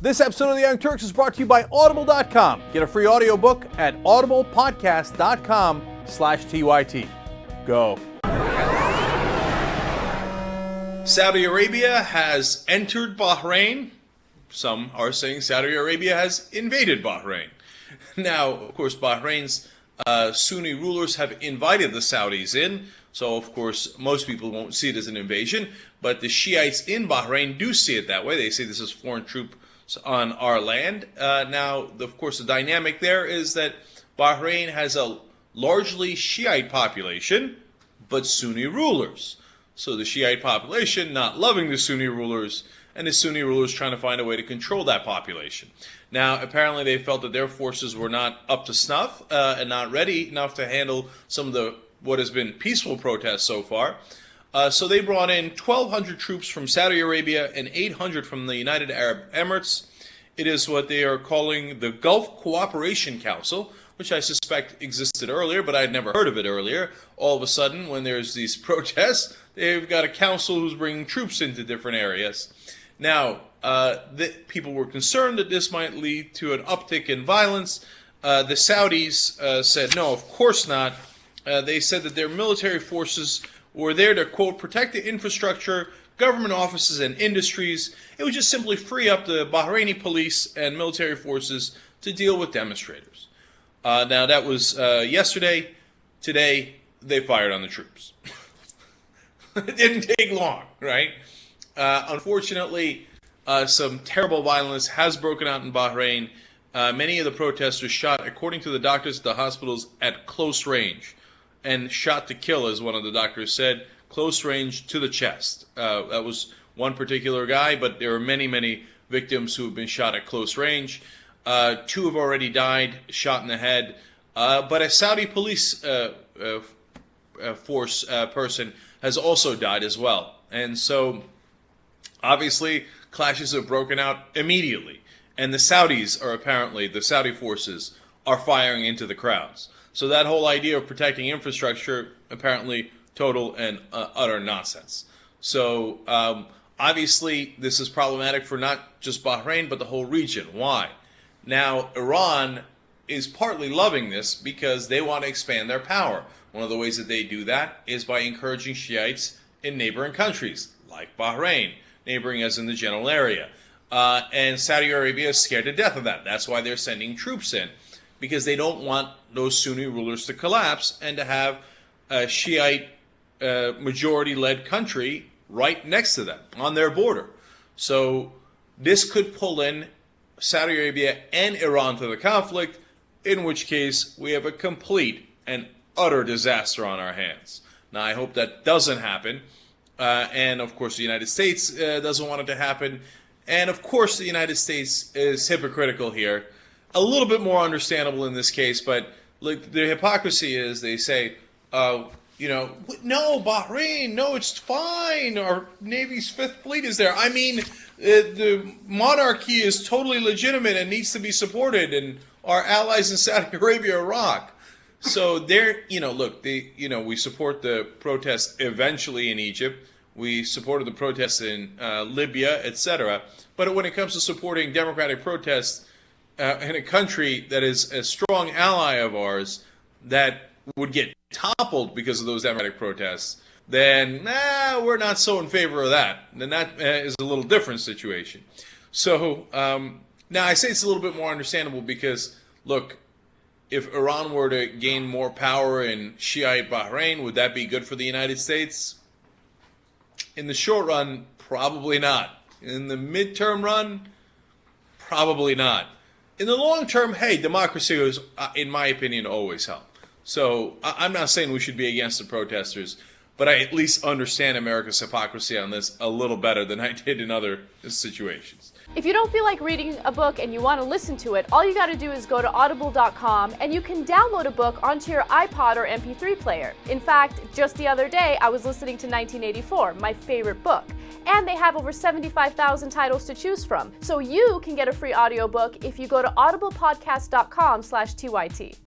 This episode of The Young Turks is brought to you by Audible.com. Get a free audiobook at audiblepodcast.com/TYT. Go. Saudi Arabia has entered Bahrain. Some are saying Saudi Arabia has invaded Bahrain. Now, of course, Bahrain's Sunni rulers have invited the Saudis in, so of course most people won't see it as an invasion, but the Shiites in Bahrain do see it that way. They say this is foreign troops on our land. Now, of course, the dynamic there is that Bahrain has a largely Shiite population, but Sunni rulers. So the Shiite population not loving the Sunni rulers, and the Sunni rulers trying to find a way to control that population. Now, apparently they felt that their forces were not up to snuff and not ready enough to handle some of the what has been peaceful protests so far. So they brought in 1,200 troops from Saudi Arabia and 800 from the United Arab Emirates. It is what they are calling the Gulf Cooperation Council, which I suspect existed earlier, but I'd never heard of it earlier. All of a sudden, when there's these protests, they've got a council who's bringing troops into different areas. Now, people were concerned that this might lead to an uptick in violence. The Saudis said, no, of course not. They said that their military forces were there to, quote, protect the infrastructure, government offices, and industries. It would just simply free up the Bahraini police and military forces to deal with demonstrators. Now, that was yesterday. Today, they fired on the troops. It didn't take long, right? Unfortunately, some terrible violence has broken out in Bahrain. Many of the protesters shot, according to the doctors at the hospitals, at close range. And shot to kill, as one of the doctors said, close range to the chest. That was one particular guy, but there are many, many victims who have been shot at close range. 2 have already died, shot in the head. But a Saudi police force person has also died as well. And so, obviously, clashes have broken out immediately. And the Saudis are apparently, the Saudi forces, are firing into the crowds. So that whole idea of protecting infrastructure, apparently total and utter nonsense. So obviously this is problematic for not just Bahrain, but the whole region. Why? Now, Iran is partly loving this because they want to expand their power. One of the ways that they do that is by encouraging Shiites in neighboring countries, like Bahrain, neighboring as in the general area. And Saudi Arabia is scared to death of that. That's why they're sending troops in, because they don't want those Sunni rulers to collapse and to have a Shiite majority-led country right next to them on their border. So this could pull in Saudi Arabia and Iran to the conflict, in which case we have a complete and utter disaster on our hands. Now, I hope that doesn't happen. And, of course, the United States doesn't want it to happen. And, of course, the United States is hypocritical here. A little bit more understandable in this case, but like the hypocrisy is they say, no, Bahrain, no, it's fine. Our Navy's 5th Fleet is there. I mean, the monarchy is totally legitimate and needs to be supported, and our allies in Saudi Arabia, Iraq. So they're, we support the protests eventually in Egypt. We supported the protests in Libya, etc. But when it comes to supporting democratic protests, in a country that is a strong ally of ours that would get toppled because of those democratic protests, then we're not so in favor of that. Then that is a little different situation. So now I say it's a little bit more understandable because, look, if Iran were to gain more power in Shiite Bahrain, would that be good for the United States? In the short run, probably not. In the midterm run, probably not. In the long term, hey, democracy is, in my opinion, always help. So I'm not saying we should be against the protesters, but I at least understand America's hypocrisy on this a little better than I did in other situations. If you don't feel like reading a book and you want to listen to it, all you got to do is go to audible.com and you can download a book onto your iPod or MP3 player. In fact, just the other day, I was listening to 1984, my favorite book. And they have over 75,000 titles to choose from. So you can get a free audiobook if you go to audiblepodcast.com/TYT.